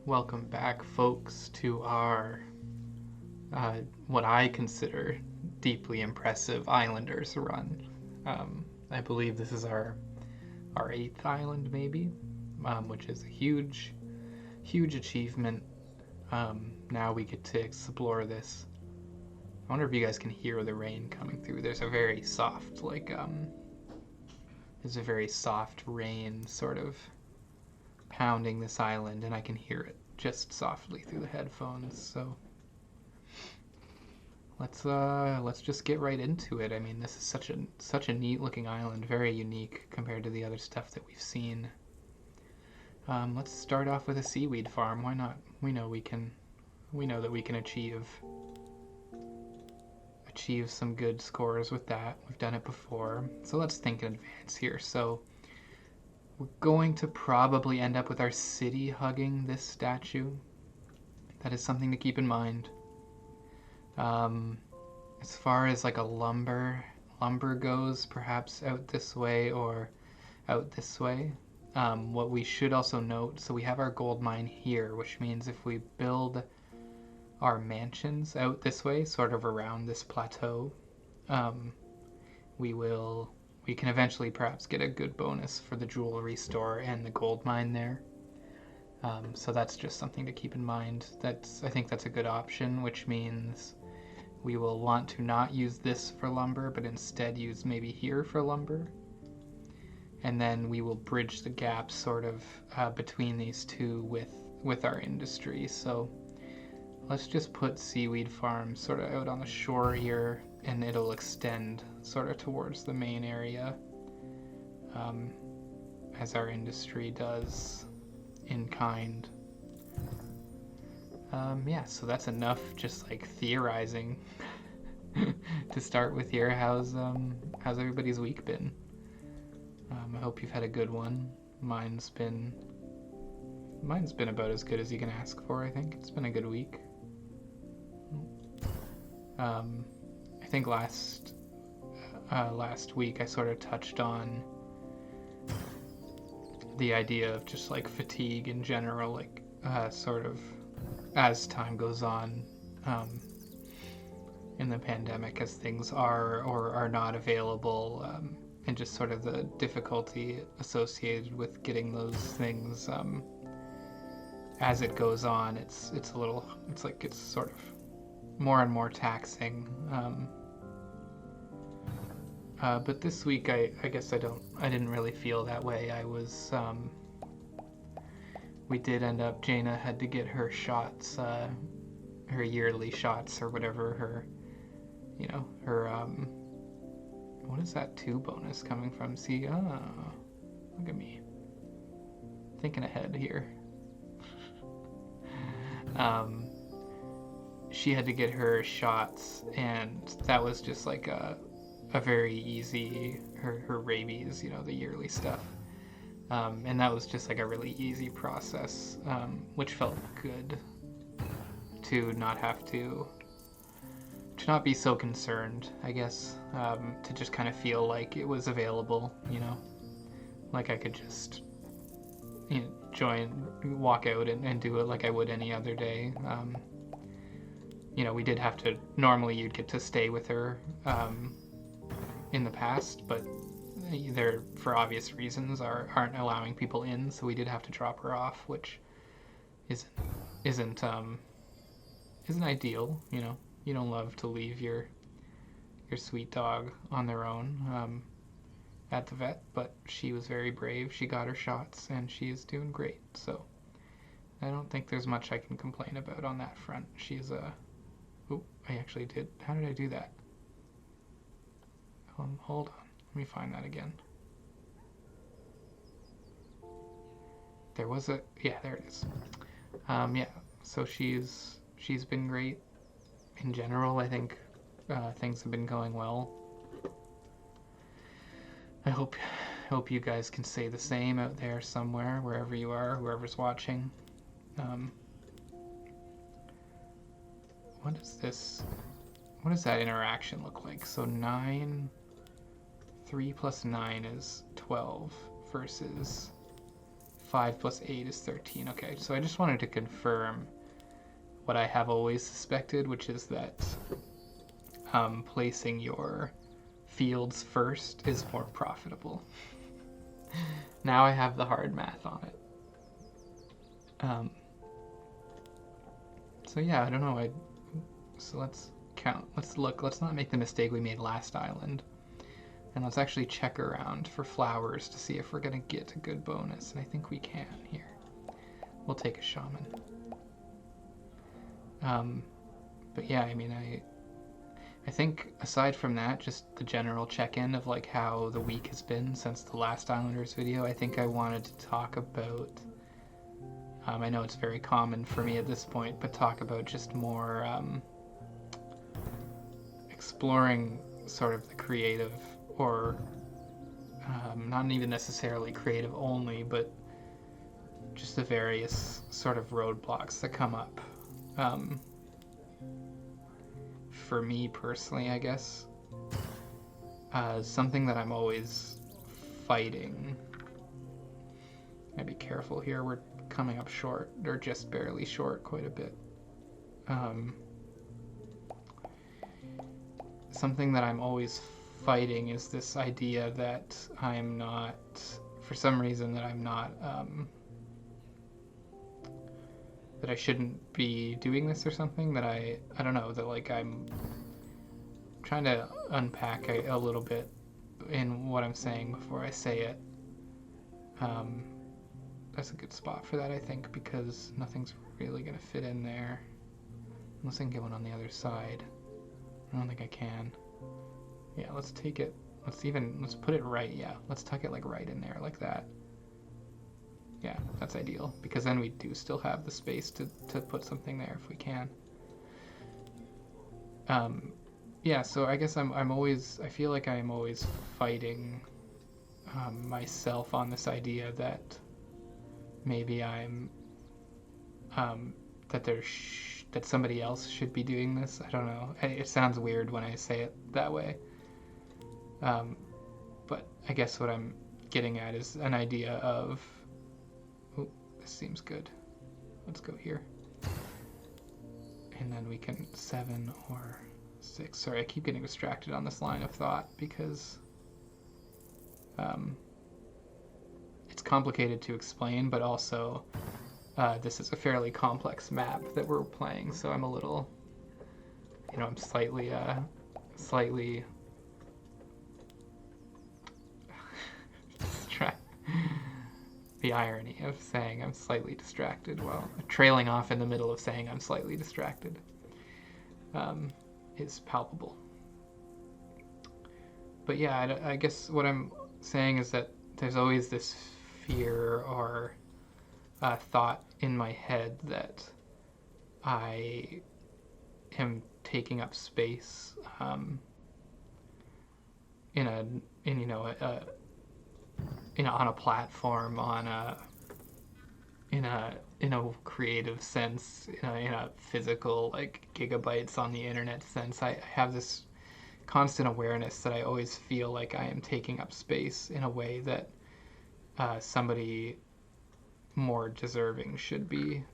Welcome back, folks, to our what I consider deeply impressive Islanders run. I believe this is our eighth island, maybe, which is a huge achievement. Now we get to explore this. I wonder if you guys can hear the rain coming through. There's a very soft, there's a very soft rain sort of pounding this island, and I can hear it just softly through the headphones. So let's just get right into it. I mean, this is such a neat looking island, very unique compared to the other stuff that we've seen. Let's start off with a seaweed farm. Why not? We know that we can achieve some good scores with that. We've done it before, so let's think in advance here. So we're going to probably end up with our city hugging this statue. That is something to keep in mind. As far as like a lumber goes, perhaps out this way or out this way. What we should also note, so we have our gold mine here, which means if we build our mansions out this way, sort of around this plateau, we can eventually perhaps get a good bonus for the jewelry store and the gold mine there. So that's just something to keep in mind. I think that's a good option, which means we will want to not use this for lumber, but instead use maybe here for lumber. And then we will bridge the gap sort of between these two with our industry. So let's just put seaweed farm sort of out on the shore here, and it'll extend sort of towards the main area, as our industry does in kind. Yeah, so that's enough just like theorizing to start with here. How's everybody's week been? I hope you've had a good one. Mine's been about as good as you can ask for, I think. It's been a good week. I think last week I sort of touched on the idea of just like fatigue in general, like sort of as time goes on in the pandemic, as things are or are not available, and just sort of the difficulty associated with getting those things as it goes on. It's sort of more and more taxing. But this week, I guess I didn't really feel that way. We did end up, Jaina had to get her shots, her yearly shots or whatever, her, what is that 2 bonus coming from? See, look at me. Thinking ahead here. She had to get her shots, and that was just like a very easy, her rabies, the yearly stuff. And that was just like a really easy process, which felt good to not have to not be so concerned, I guess, to just kind of feel like it was available, like I could just walk out and do it like I would any other day. We did have to, normally you'd get to stay with her in the past, but they're, for obvious reasons, aren't allowing people in, so we did have to drop her off, which isn't ideal. You don't love to leave your sweet dog on their own at the vet, but she was very brave. She got her shots, and she is doing great, so I don't think there's much I can complain about on that front. She's oh, I actually did. How did I do that? Hold on. Let me find that again. There was yeah, there it is. Yeah, so she's been great. In general, I think things have been going well. I hope you guys can say the same out there somewhere, wherever you are, whoever's watching. What does that interaction look like? So 3 plus 9 is 12 versus 5 plus 8 is 13. Okay, so I just wanted to confirm what I have always suspected, which is that placing your fields first is more profitable. Now I have the hard math on it. So yeah, I don't know. So let's count. Let's look. Let's not make the mistake we made last island. And let's actually check around for flowers to see if we're going to get a good bonus. And I think we can here. We'll take a shaman. But yeah, I mean, I think aside from that, just the general check-in of like how the week has been since the last Islanders video, I think I wanted to talk about, I know it's very common for me at this point, but talk about just more exploring sort of the creative, or not even necessarily creative only, but just the various sort of roadblocks that come up. For me personally, I guess, something that I'm always fighting. I'd be careful here, we're coming up short, or just barely short quite a bit. Something that I'm always fighting is this idea that I'm not, for some reason, that I'm not, that I shouldn't be doing this or something, that I don't know, that like I'm trying to unpack a little bit in what I'm saying before I say it. That's a good spot for that, I think, because nothing's really going to fit in there. Unless I can get one on the other side. I don't think I can. Yeah, let's take it, let's put it right, yeah. Let's tuck it like right in there, like that. Yeah, that's ideal, because then we do still have the space to put something there if we can. Yeah, so I guess I feel like I'm always fighting myself on this idea that maybe I'm, that somebody else should be doing this. I don't know. It sounds weird when I say it that way. But I guess what I'm getting at is an idea of, oh, this seems good. Let's go here. And then we can 7 or 6. Sorry, I keep getting distracted on this line of thought because it's complicated to explain, but also this is a fairly complex map that we're playing, so I'm a little, I'm slightly the irony of saying I'm slightly distracted while trailing off in the middle of saying I'm slightly distracted is palpable. But yeah, I guess what I'm saying is that there's always this fear or thought in my head that I am taking up space on a platform, in a creative sense, in a physical, like, gigabytes on the internet sense. I have this constant awareness that I always feel like I am taking up space in a way that somebody more deserving should be,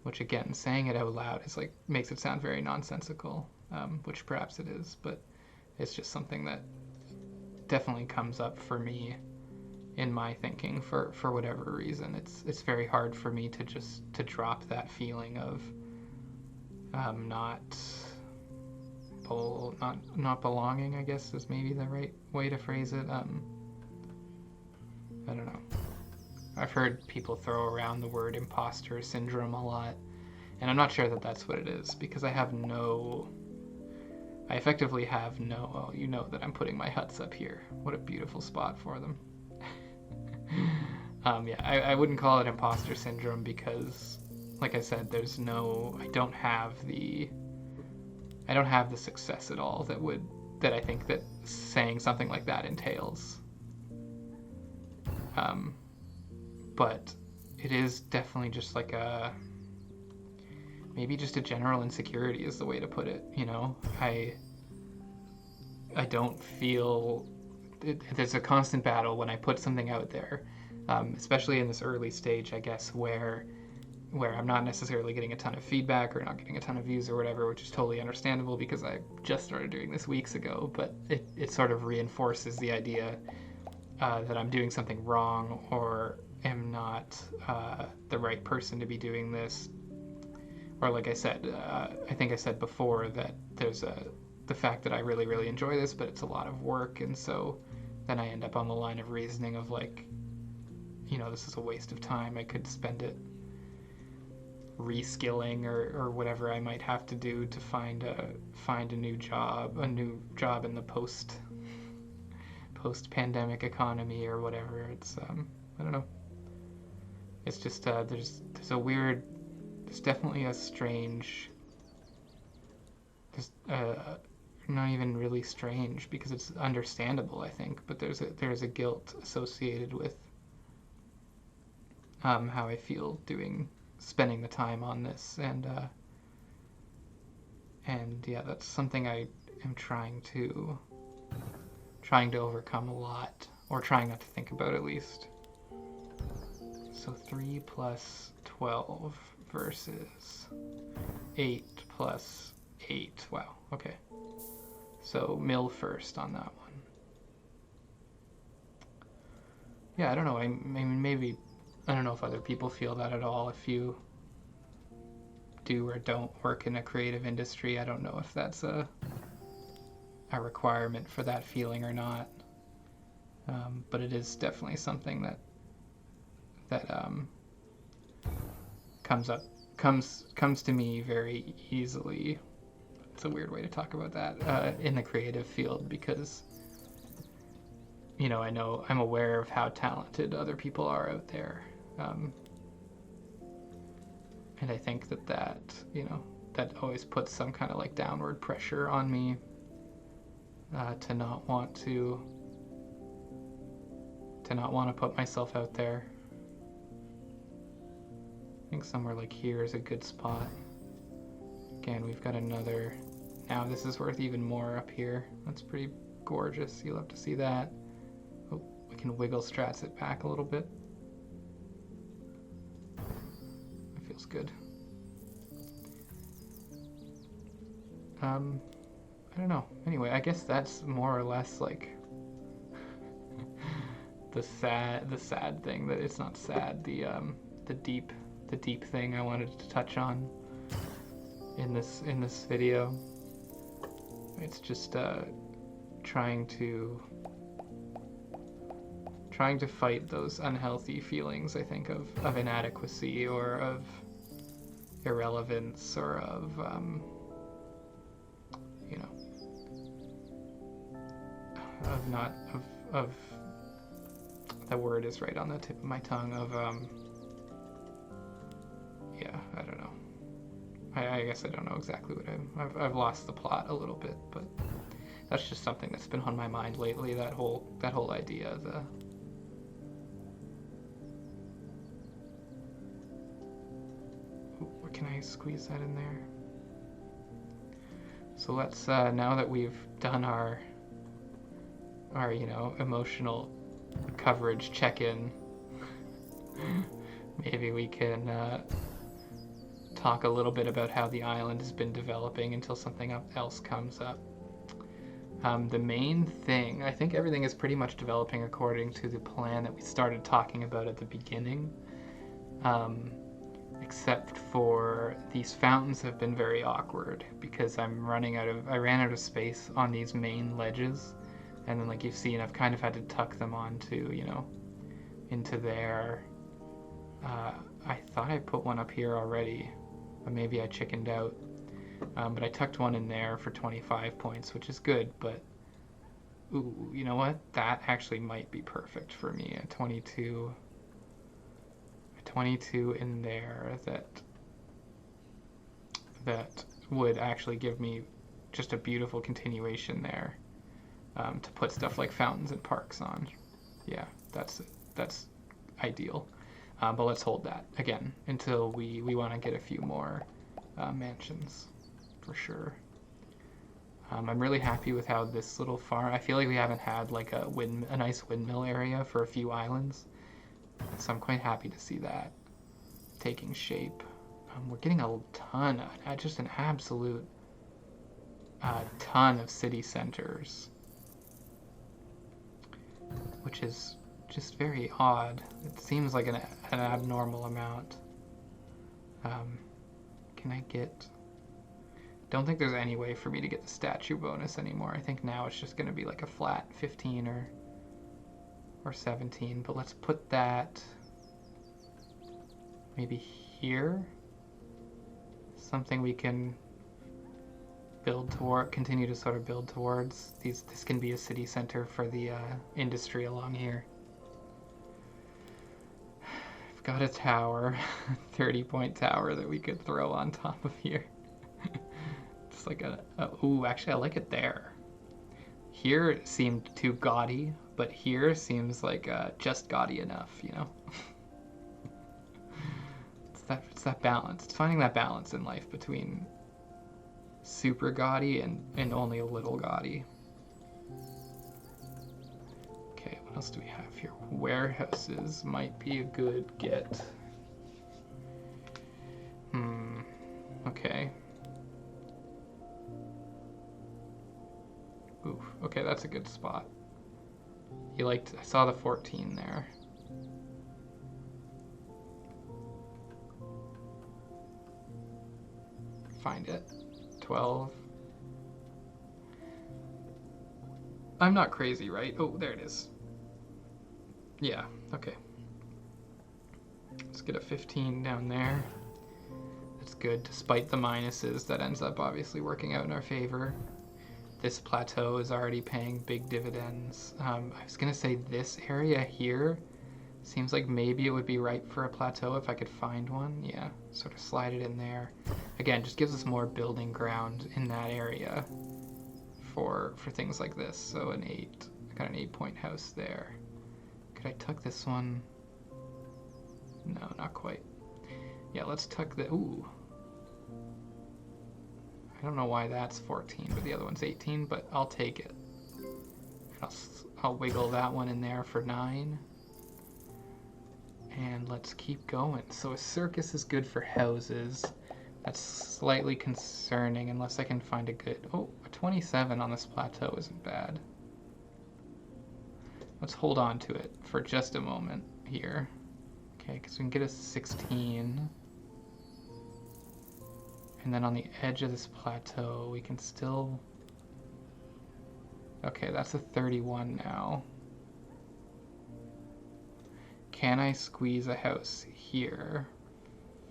which, again, saying it out loud is like, makes it sound very nonsensical, which perhaps it is, but it's just something that definitely comes up for me in my thinking for whatever reason. It's very hard for me to drop that feeling of not belonging, I guess is maybe the right way to phrase it. I don't know. I've heard people throw around the word imposter syndrome a lot, and I'm not sure that that's what it is, because I effectively have no, well, you know that I'm putting my huts up here. What a beautiful spot for them. Yeah, I wouldn't call it imposter syndrome because, like I said, I don't have the success at all that I think that saying something like that entails. But it is definitely just like maybe just a general insecurity is the way to put it, I don't feel, there's a constant battle when I put something out there especially in this early stage, I guess, where I'm not necessarily getting a ton of feedback or not getting a ton of views or whatever, which is totally understandable because I just started doing this weeks ago. But it sort of reinforces the idea that I'm doing something wrong or am not the right person to be doing this. Or like I said, I think I said before that there's the fact that I really, really enjoy this, but it's a lot of work. And so then I end up on the line of reasoning of like, this is a waste of time. I could spend it reskilling or whatever I might have to do to find a new job in the post pandemic economy or whatever. It's I don't know. It's just there's definitely a strange, there's not even really strange because it's understandable, I think, but there's a guilt associated with how I feel spending the time on this, and yeah, that's something I am trying to overcome a lot, or trying not to think about at least. So 3 plus 12 versus 8 plus 8. Wow, okay. So mill first on that one. Yeah, I don't know. I mean, maybe, I don't know if other people feel that at all. If you do or don't work in a creative industry, I don't know if that's a requirement for that feeling or not. But it is definitely something that comes to me very easily. It's a weird way to talk about that in the creative field because I know I'm aware of how talented other people are out there, and I think that always puts some kind of like downward pressure on me to not want to put myself out there. I think somewhere like here is a good spot. Again, we've got another. Now this is worth even more up here. That's pretty gorgeous. You'll have to see that. Oh, we can wiggle strats it back a little bit. That feels good. I don't know. Anyway, I guess that's more or less like the sad thing. That it's not sad. The deep thing I wanted to touch on in this video. It's just trying to fight those unhealthy feelings, I think, of inadequacy or of irrelevance or of the word is right on the tip of my tongue of I don't know. I guess I don't know exactly what I've lost the plot a little bit, but that's just something that's been on my mind lately. That whole idea. Where can I squeeze that in there? So let's now that we've done our emotional coverage check-in, maybe we can talk a little bit about how the island has been developing until something else comes up. The main thing, I think everything is pretty much developing according to the plan that we started talking about at the beginning, except for these fountains have been very awkward because I ran out of space on these main ledges, and then like you've seen, I've kind of had to tuck them onto, into there. I thought I put one up here already, but maybe I chickened out. But I tucked one in there for 25 points, which is good, but ooh, you know what? That actually might be perfect for me. A 22 in there that would actually give me just a beautiful continuation there to put stuff like fountains and parks on. Yeah, that's ideal. But let's hold that again until we want to get a few more mansions for sure. I'm really happy with how this little farm, I feel like we haven't had like a nice windmill area for a few islands. So I'm quite happy to see that taking shape. We're getting a ton, just an absolute ton of city centers, which is just very odd. It seems like an abnormal amount. Can I get... Don't think there's any way for me to get the statue bonus anymore. I think now it's just going to be like a flat 15 or 17. But let's put that maybe here. Something we can build toward, continue to sort of build towards. This can be a city center for the industry along here. I've got a tower, 30-point tower that we could throw on top of here. It's like ooh, actually I like it there. Here it seemed too gaudy, but here seems like just gaudy enough, you know? It's that balance. It's finding that balance in life between super gaudy and only a little gaudy. Okay, what else do we have here? Warehouses might be a good get. Okay. Oof, okay, that's a good spot. I saw the 14 there. Find it. 12. I'm not crazy, right? Oh, there it is. Yeah, okay. Let's get a 15 down there. That's good, despite the minuses. That ends up obviously working out in our favor. This plateau is already paying big dividends. I was going to say this area here seems like maybe it would be ripe for a plateau if I could find one. Yeah, sort of slide it in there. Again, just gives us more building ground in that area for things like this. So an 8. I got an 8-point house there. Could I tuck this one? No, not quite. Yeah, let's tuck the... Ooh. I don't know why that's 14, but the other one's 18, but I'll take it. I'll wiggle that one in there for 9. And let's keep going. So a circus is good for houses. That's slightly concerning unless I can find a good... Oh, a 27 on this plateau isn't bad. Let's hold on to it for just a moment here. Okay, because we can get a 16. And then on the edge of this plateau, we can still... Okay, that's a 31 now. Can I squeeze a house here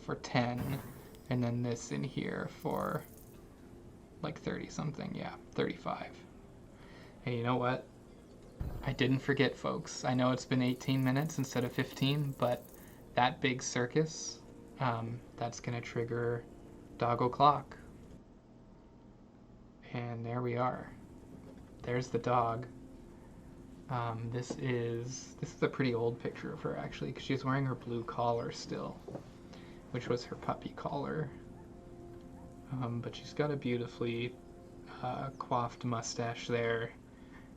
for 10, and then this in here for like 30 something? Yeah, 35. Hey, you know what? I didn't forget, folks. I know it's been 18 minutes instead of 15, but that big circus, that's going to trigger doggo clock. And there we are. There's the dog. This is a pretty old picture of her, actually, because she's wearing her blue collar still, which was her puppy collar. But she's got a beautifully coiffed mustache there.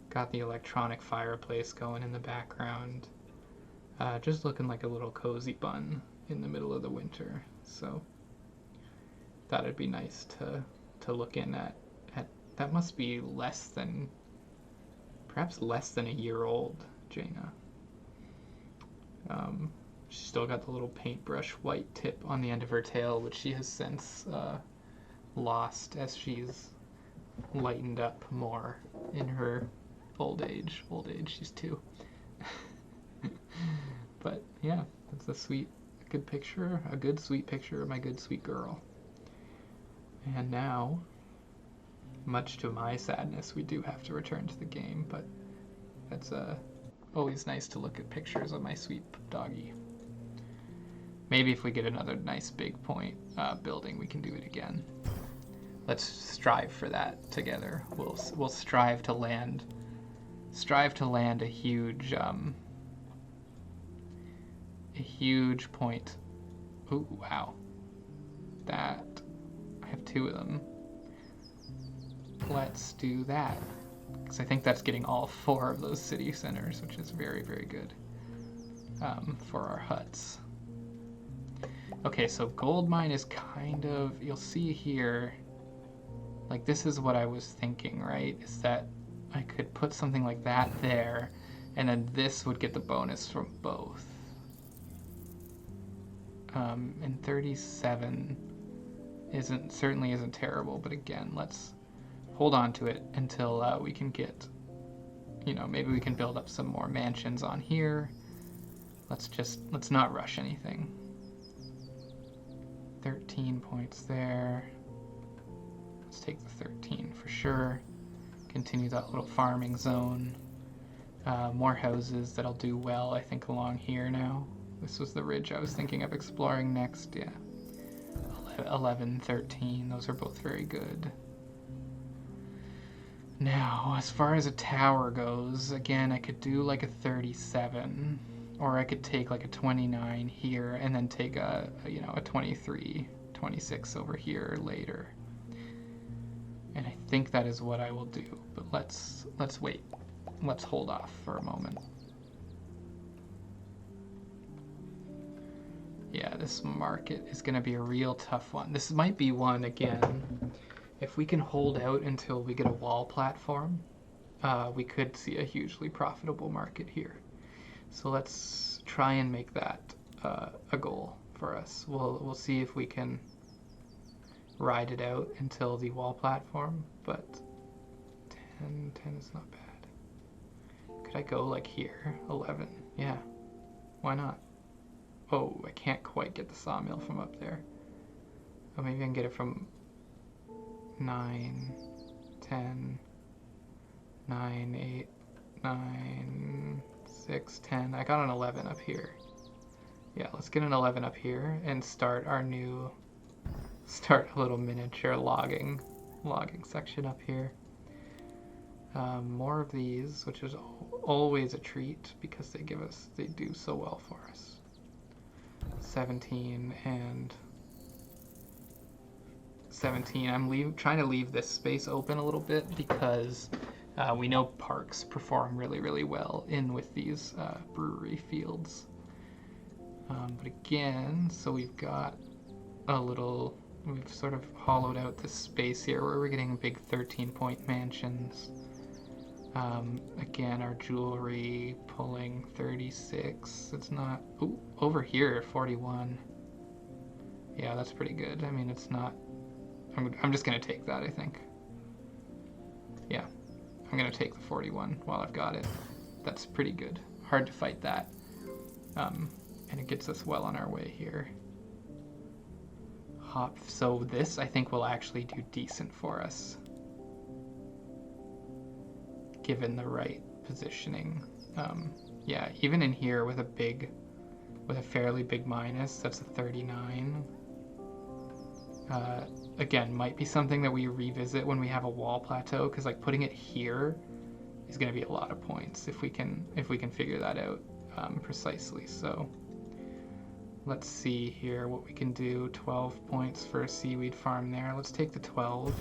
Got the electronic fireplace going in the background. Just looking like a little cozy bun in the middle of the winter. So thought it'd be nice to look in at. That must be perhaps less than a year old, Jaina. She's still got the little paintbrush white tip on the end of her tail, which she has since lost as she's lightened up more in her old age. She's 2. But yeah, that's a good sweet picture of my good sweet girl. And now, much to my sadness, we do have to return to the game, but that's always nice to look at pictures of my sweet doggy. Maybe if we get another nice big point building, we can do it again. Let's strive for that together. We'll strive to land a huge point. Ooh, wow. I have 2 of them. Let's do that, because I think that's getting all 4 of those city centers, which is very, very good. for our huts. Okay, so gold mine is kind of, you'll see here, like this is what I was thinking, right? Is that I could put something like that there, and then this would get the bonus from both. And 37 certainly isn't terrible, but again, let's hold on to it until we can get, maybe we can build up some more mansions on here. Let's not rush anything. 13 points there. Let's take the 13 for sure. Continue that little farming zone. More houses that'll do well, I think, along here now. This was the ridge I was thinking of exploring next, yeah. 11, 13, those are both very good. Now, as far as a tower goes, again, I could do like a 37, or I could take like a 29 here, and then take a 23, 26 over here later. And I think that is what I will do, but let's wait. Let's hold off for a moment. Yeah, this market is going to be a real tough one. This might be one, again, if we can hold out until we get a wall platform, we could see a hugely profitable market here. So let's try and make that a goal for us. We'll see if we can ride it out until the wall platform, but 10 is not bad. Could I go like here? 11, yeah, why not? Oh, I can't quite get the sawmill from up there. Oh, maybe I can get it from 9, 10, 9, 8, 9, 6, 10. I got an 11 up here. Yeah, let's get an 11 up here and start a little miniature logging section up here. More of these, which is always a treat because they do so well for us. 17 and 17. I'm trying to leave this space open a little bit because we know parks perform really, really well in with these brewery fields. But again, so we've got we've sort of hollowed out this space here where we're getting big 13-point mansions. Again, our jewelry pulling 36. It's not. Ooh, over here, 41. Yeah, that's pretty good. I mean, it's not. I'm just gonna take that, I think. Yeah, I'm gonna take the 41 while I've got it. That's pretty good. Hard to fight that. And it gets us well on our way here. So this, I think, will actually do decent for us, given the right positioning. Yeah, even in here with a fairly big minus, that's a 39. Again, might be something that we revisit when we have a wall plateau, because like putting it here is going to be a lot of points if we can figure that out precisely. So let's see here what we can do. 12 points for a seaweed farm there. Let's take the 12.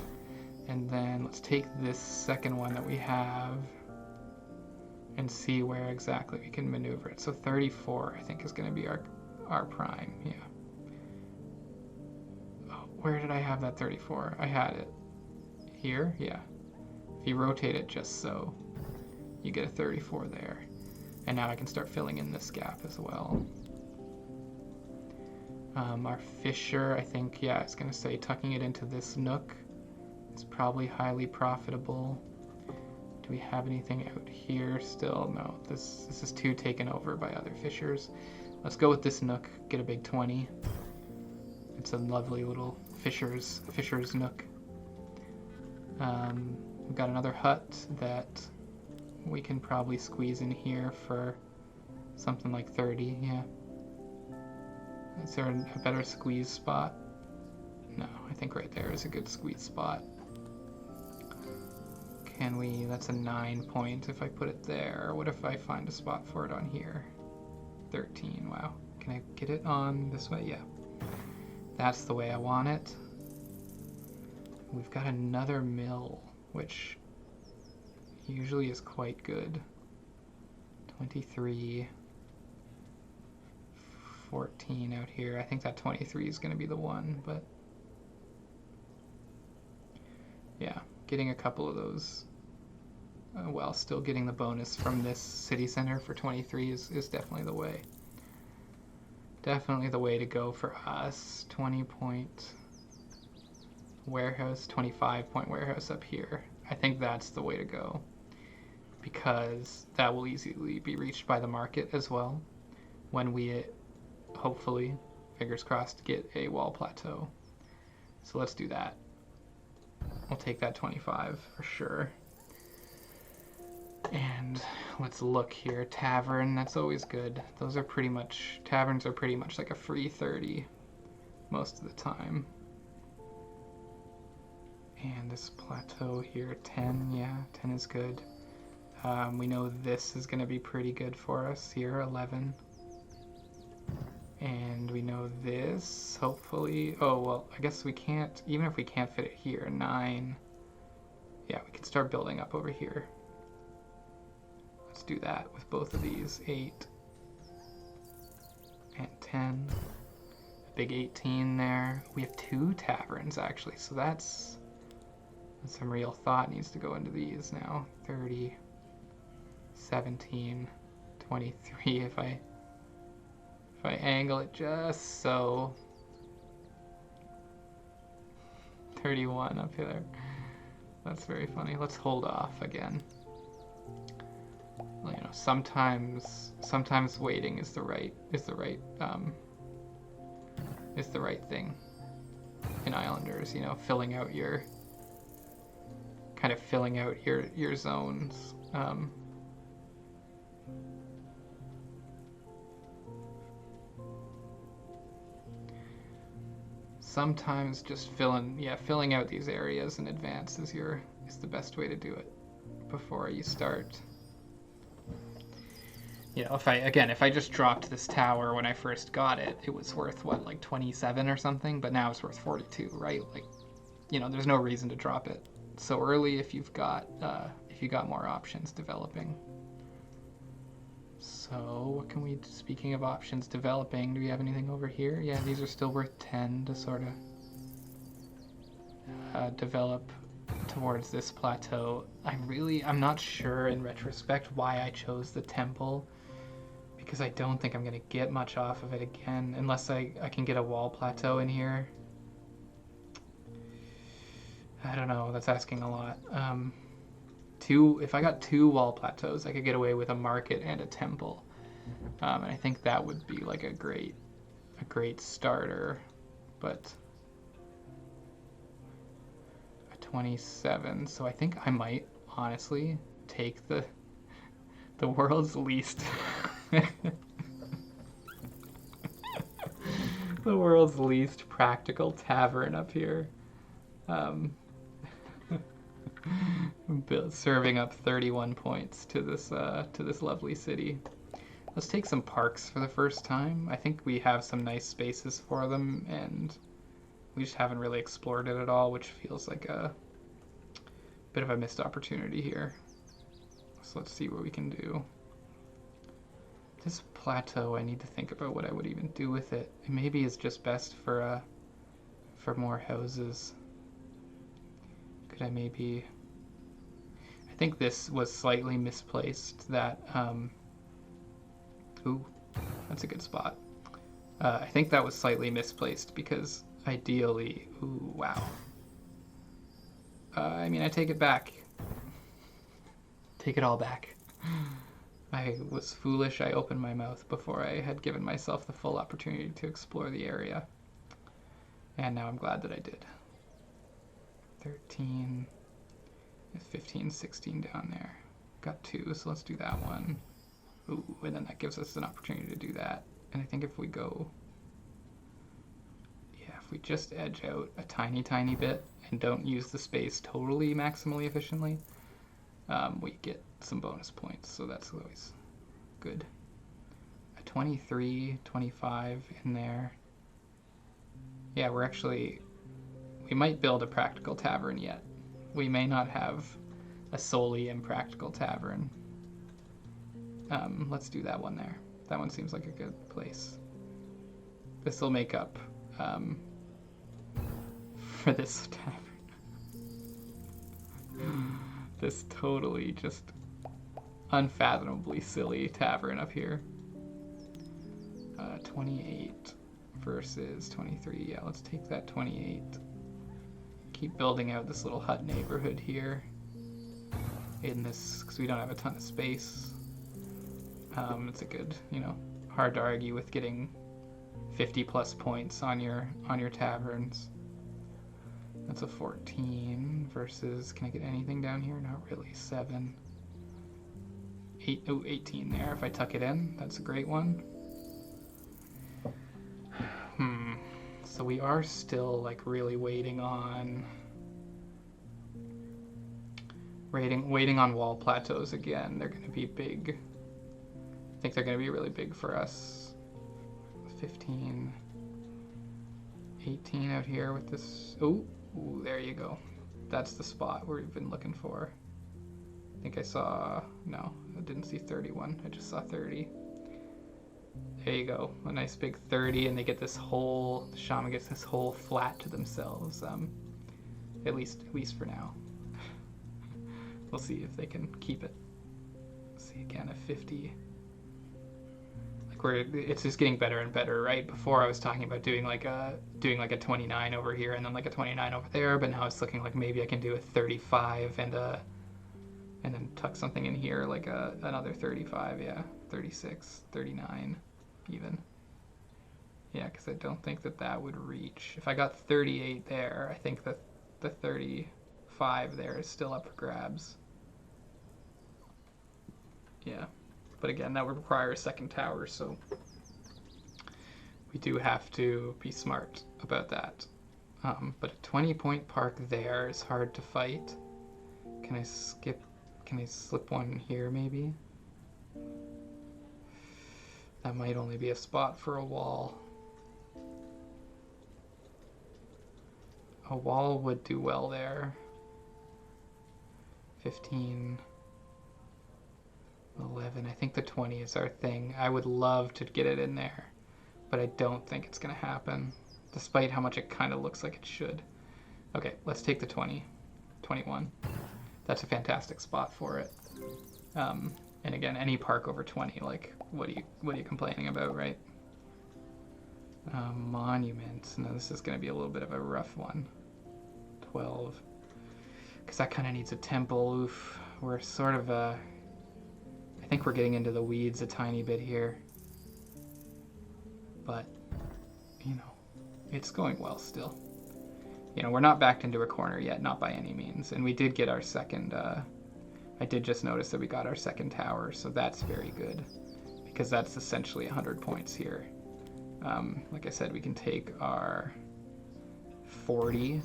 And then let's take this second one that we have and see where exactly we can maneuver it. So 34, I think, is going to be our prime. Yeah. Oh, where did I have that 34? I had it here. Yeah. If you rotate it just so, you get a 34 there. And now I can start filling in this gap as well. Our fisher, I think, yeah, it's going to say tucking it into this nook. It's probably highly profitable. Do we have anything out here still? No, this is too taken over by other fishers. Let's go with this nook, get a big 20. It's a lovely little fisher's nook. We've got another hut that we can probably squeeze in here for something like 30, yeah. Is there a better squeeze spot? No, I think right there is a good squeeze spot. Can we, that's a 9 point if I put it there. What if I find a spot for it on here? 13, wow. Can I get it on this way? Yeah. That's the way I want it. We've got another mill, which usually is quite good. 23. 14 out here. I think that 23 is going to be the one, but yeah, getting a couple of those while still getting the bonus from this city center for 23 is definitely the way. Definitely the way to go for us. 20-point warehouse, 25-point warehouse up here. I think that's the way to go, because that will easily be reached by the market as well when we hopefully, fingers crossed, get a wall plateau. So let's do that. We'll take that 25 for sure. And let's look here. Tavern, that's always good. Those are pretty much, taverns are pretty much like a free 30 most of the time. And this plateau here, 10, yeah, 10 is good. We know this is going to be pretty good for us here, 11. And we know this, hopefully, oh, well, I guess we can't, even if we can't fit it here, 9. Yeah, we can start building up over here. Let's do that with both of these, 8 and 10. Big 18 there. We have 2 taverns, actually, so that's some real thought needs to go into these now. 30, 17, 23, if I angle it just so. 31 up here. That's very funny. Let's hold off again. You know, sometimes waiting is the right thing in Islanders. You know, filling out your zones. Sometimes just filling out these areas in advance is the best way to do it before you start. You know, if I just dropped this tower when I first got it, it was worth what, like 27 or something, but now it's worth 42, right? Like, you know, there's no reason to drop it so early if you've got more options developing. So what can we, speaking of options developing, do we have anything over here? Yeah, these are still worth 10 to sort of develop towards this plateau. I'm not sure in retrospect why I chose the temple, because I don't think I'm going to get much off of it again unless I can get a wall plateau in here. I don't know, that's asking a lot. If I got 2 wall plateaus, I could get away with a market and a temple. And I think that would be like a great starter. But a 27, so I think I might honestly take the world's least the world's least practical tavern up here. Serving up 31 points to this lovely city. Let's take some parks for the first time. I think we have some nice spaces for them, and we just haven't really explored it at all, which feels like a bit of a missed opportunity here. So let's see what we can do. This plateau, I need to think about what I would even do with it. It maybe is just best for more houses. Could I maybe... I think this was slightly misplaced, that... Ooh, that's a good spot. I think that was slightly misplaced because ideally... Ooh, wow. I mean, I take it back. Take it all back. I was foolish. I opened my mouth before I had given myself the full opportunity to explore the area. And now I'm glad that I did. 13, 15, 16 down there. Got 2, so let's do that one. Ooh, and then that gives us an opportunity to do that. And I think if we go... Yeah, if we just edge out a tiny, tiny bit and don't use the space totally maximally efficiently, we get some bonus points, so that's always good. A 23, 25 in there. Yeah, we might build a practical tavern yet. We may not have a solely impractical tavern. Let's do that one there. That one seems like a good place. This will make up for this tavern. This totally just unfathomably silly tavern up here. 28 versus 23. Yeah, let's take that 28. Keep building out this little hut neighborhood here in this, because we don't have a ton of space. It's a good, hard to argue with getting 50 plus points on your taverns. That's a 14 versus, can I get anything down here? Not really. 7. 18 there if I tuck it in. That's a great one. So we are still like really waiting on wall plateaus again. They're going to be big. I think they're going to be really big for us. 15, 18 out here with this. Ooh, there you go. That's the spot we've been looking for. I think I saw, no, I didn't see 31. I just saw 30. There you go. A nice big 30, and they get this whole, the shaman gets this whole flat to themselves. At least for now. We'll see if they can keep it. See again at 50. It's just getting better and better, right? Before I was talking about doing like a 29 over here and then like a 29 over there, but now it's looking like maybe I can do a 35 and then tuck something in here like another 35, yeah, 36, 39 even. Yeah, because I don't think that would reach. If I got 38 there, I think that the 35 there is still up for grabs. Yeah. But again, that would require a second tower, so we do have to be smart about that. But a 20-point park there is hard to fight. Can I slip one here maybe? That might only be a spot for a wall. A wall would do well there. 15... 11. I think the 20 is our thing. I would love to get it in there, but I don't think it's going to happen, despite how much it kind of looks like it should. Okay, let's take the 20. 21. That's a fantastic spot for it. And again, any park over 20, like, what are you complaining about, right? Monument. Now this is going to be a little bit of a rough one. 12. Because that kind of needs a temple. Oof. We're sort of I think we're getting into the weeds a tiny bit here, but it's going well still. We're not backed into a corner yet, not by any means, and we did get our second, I did just notice that we got our second tower, so that's very good, because that's essentially 100 points here. Like I said, we can take our 40,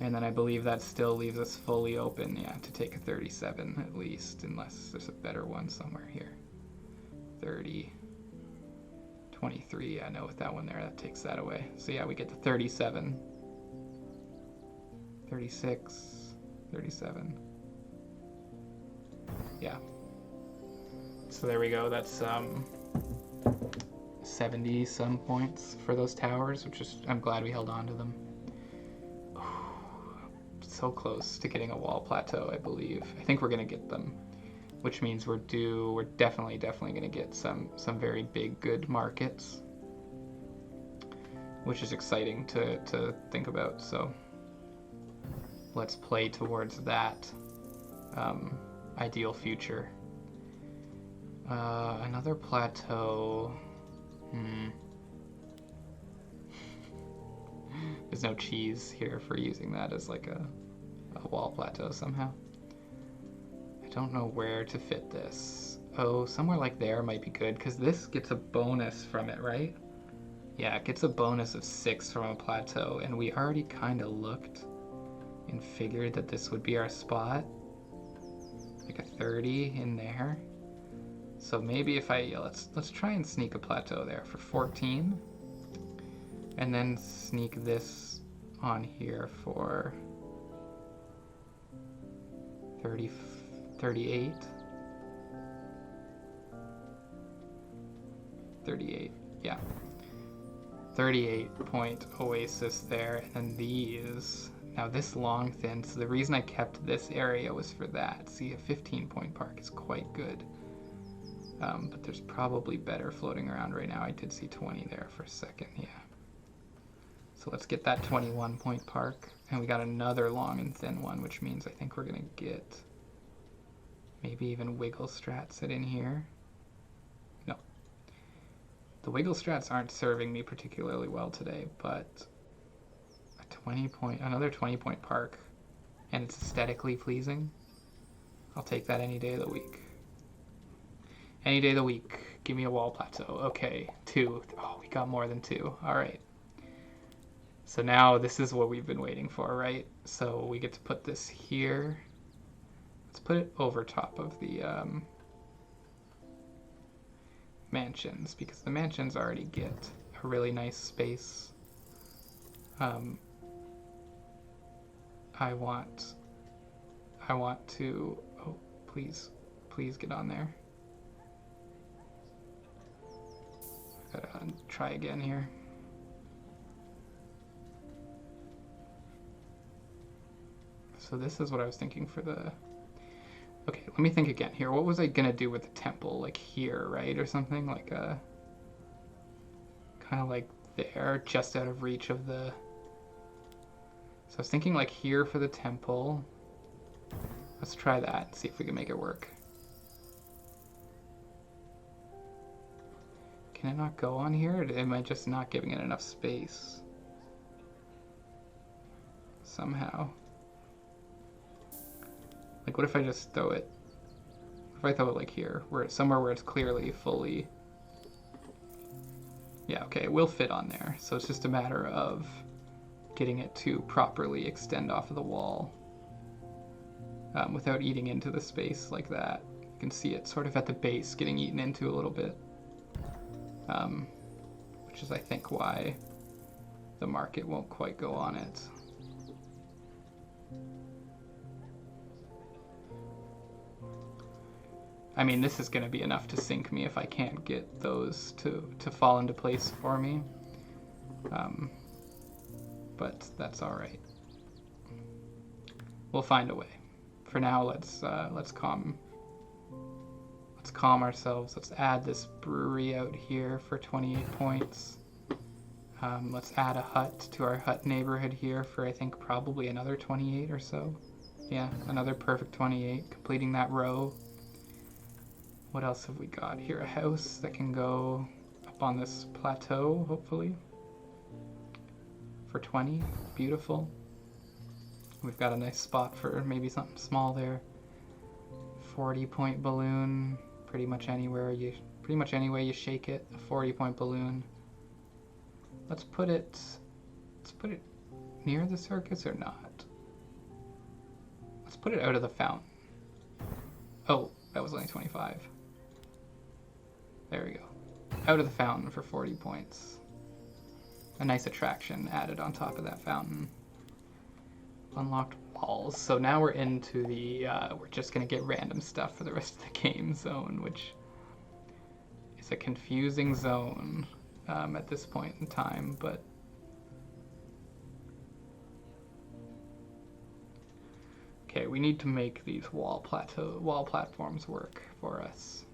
and then I believe that still leaves us fully open, yeah, to take a 37 at least, unless there's a better one somewhere here. 30, 23, yeah, no, with that one there, that takes that away. So yeah, we get to 37, 36, 37. Yeah. So there we go, that's 70 some points for those towers, which is, I'm glad we held on to them. So close to getting a wall plateau, I believe. I think we're gonna get them, which means we're definitely gonna get some very big good markets, which is exciting to think about. So let's play towards that ideal future. Another plateau. There's no cheese here for using that as like a wall plateau somehow. I don't know where to fit this. Oh, somewhere like there might be good, because this gets a bonus from it, right? Yeah, it gets a bonus of 6 from a plateau, and we already kind of looked and figured that this would be our spot. Like a 30 in there. So maybe if let's try and sneak a plateau there for 14. And then sneak this on here for 30, 38. 38, yeah. 38-point oasis there, and then these. Now this long thin, so the reason I kept this area was for that. See, a 15-point park is quite good. But there's probably better floating around right now. I did see 20 there for a second, yeah. So let's get that 21-point park. And we got another long and thin one, which means I think we're gonna get maybe even wiggle strats in here. No. The wiggle strats aren't serving me particularly well today, but another 20-point park, and it's aesthetically pleasing. I'll take that any day of the week. Any day of the week. Give me a wall plateau. Okay, 2. Oh, we got more than 2. All right. So now this is what we've been waiting for, right? So we get to put this here. Let's put it over top of the mansions, because the mansions already get a really nice space. I want to, oh, please get on there. Gotta try again here. So this is what I was thinking for the, okay, let me think again here. What was I gonna do with the temple? Like here, right? Or something like a, kind of like there, just out of reach of the, so I was thinking like here for the temple. Let's try that and see if we can make it work. Can it not go on here? Or am I just not giving it enough space? Somehow. Like what if I just throw it, if I throw it like here, where it's somewhere where it's clearly fully, yeah, okay, it will fit on there. So it's just a matter of getting it to properly extend off of the wall without eating into the space like that. You can see it sort of at the base getting eaten into a little bit, which is I think why the market won't quite go on it. I mean, this is going to be enough to sink me if I can't get those to fall into place for me. But that's all right. We'll find a way. For now, let's calm ourselves. Let's add this brewery out here for 28 points. Let's add a hut to our hut neighborhood here for I think probably another 28 or so. Yeah, another perfect 28, completing that row. What else have we got here? A house that can go up on this plateau, hopefully, for 20. Beautiful. We've got a nice spot for maybe something small there. 40-point balloon. Pretty much any way you shake it, a 40-point balloon. Let's put it near the circus or not? Let's put it out of the fountain. Oh, that was only 25. There we go. Out of the fountain for 40 points. A nice attraction added on top of that fountain. Unlocked walls. So now we're into the, we're just going to get random stuff for the rest of the game zone, which is a confusing zone at this point in time, but okay, we need to make these wall platforms work for us.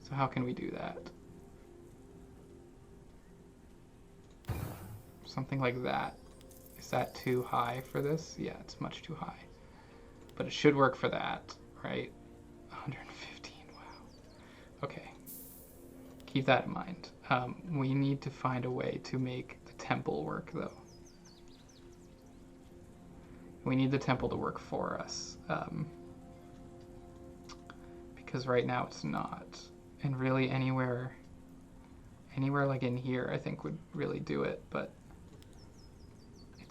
So how can we do that? Something like that. Is that too high for this? Yeah, it's much too high. But it should work for that, right? 115, wow. Okay. Keep that in mind. We need to find a way to make the temple work, though. We need the temple to work for us. Because right now it's not. And really anywhere like in here I think would really do it, but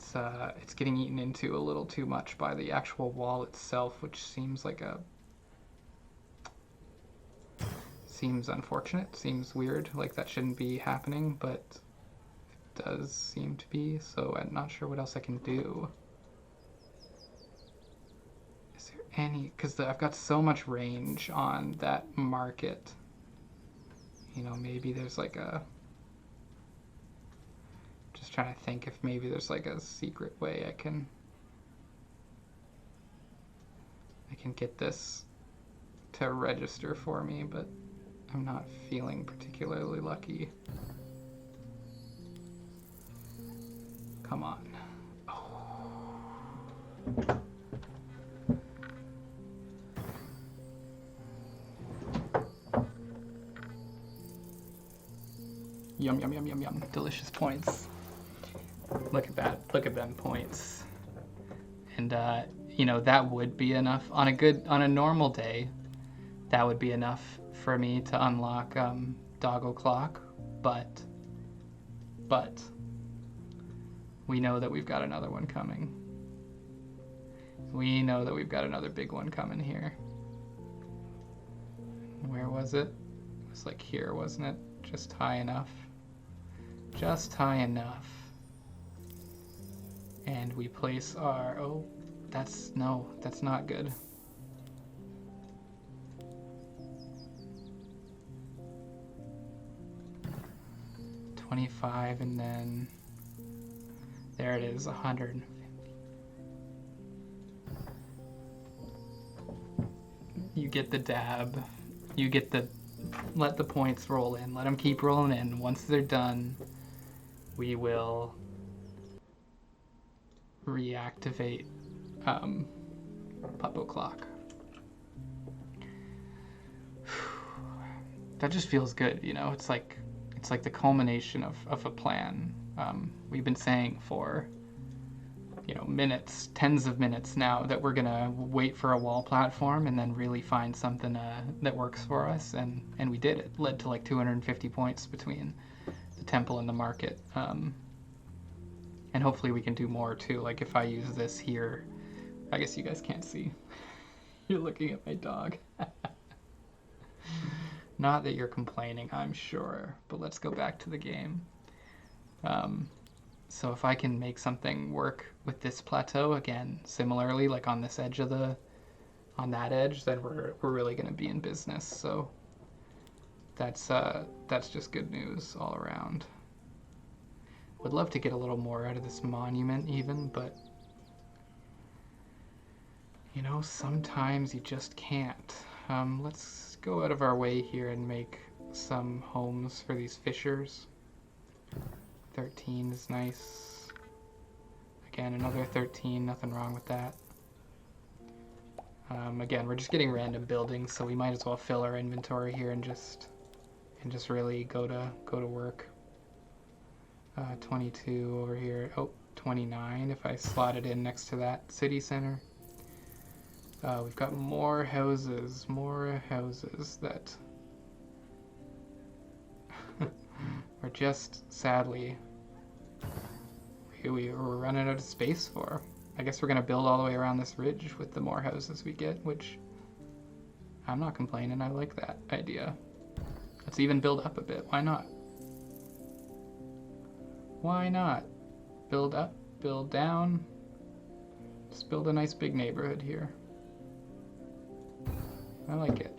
it's getting eaten into a little too much by the actual wall itself, which seems unfortunate, seems weird, like that shouldn't be happening, but it does seem to be, so I'm not sure what else I can do. Is there any, because I've got so much range on that market, you know, maybe there's like a Just trying to think if maybe there's like a secret way I can get this to register for me, but I'm not feeling particularly lucky. Come on. Oh. Yum, yum, yum, yum, yum. Delicious points. Look at that. Look at them points. And, you know, that would be enough. On a normal day, that would be enough for me to unlock Doggo Clock. But we know that we've got another one coming. We know that we've got another big one coming here. Where was it? It was like here, wasn't it? Just high enough. Just high enough. And we place our... Oh, that's not good. $25, and then there it is, 150. You get the dab. You get the... Let the points roll in. Let them keep rolling in. Once they're done, we will reactivate Puppo Clock. That just feels good, you know? It's like the culmination of a plan. We've been saying for, you know, minutes, tens of minutes now, that we're gonna wait for a wall platform and then really find something that works for us, and we did it. Led to like 250 points between the temple and the market. And hopefully we can do more too. Like if I use this here, I guess you guys can't see. You're looking at my dog. Not that you're complaining, I'm sure, but let's go back to the game. So if I can make something work with this plateau, again, similarly, like on this edge of on that edge, then we're really gonna be in business. So that's just good news all around. Would love to get a little more out of this monument even, but you know, sometimes you just can't. Let's go out of our way here and make some homes for these fishers. 13 is nice. Again, another 13, nothing wrong with that. Again, we're just getting random buildings, so we might as well fill our inventory here and just really go to work. 22 over here. Oh, 29 if I slot it in next to that city center. We've got more houses that we're just sadly we're running out of space for. I guess we're gonna build all the way around this ridge with the more houses we get, which I'm not complaining. I like that idea. Let's even build up a bit. Why not? Why not? Build up, build down. Just build a nice big neighborhood here. I like it.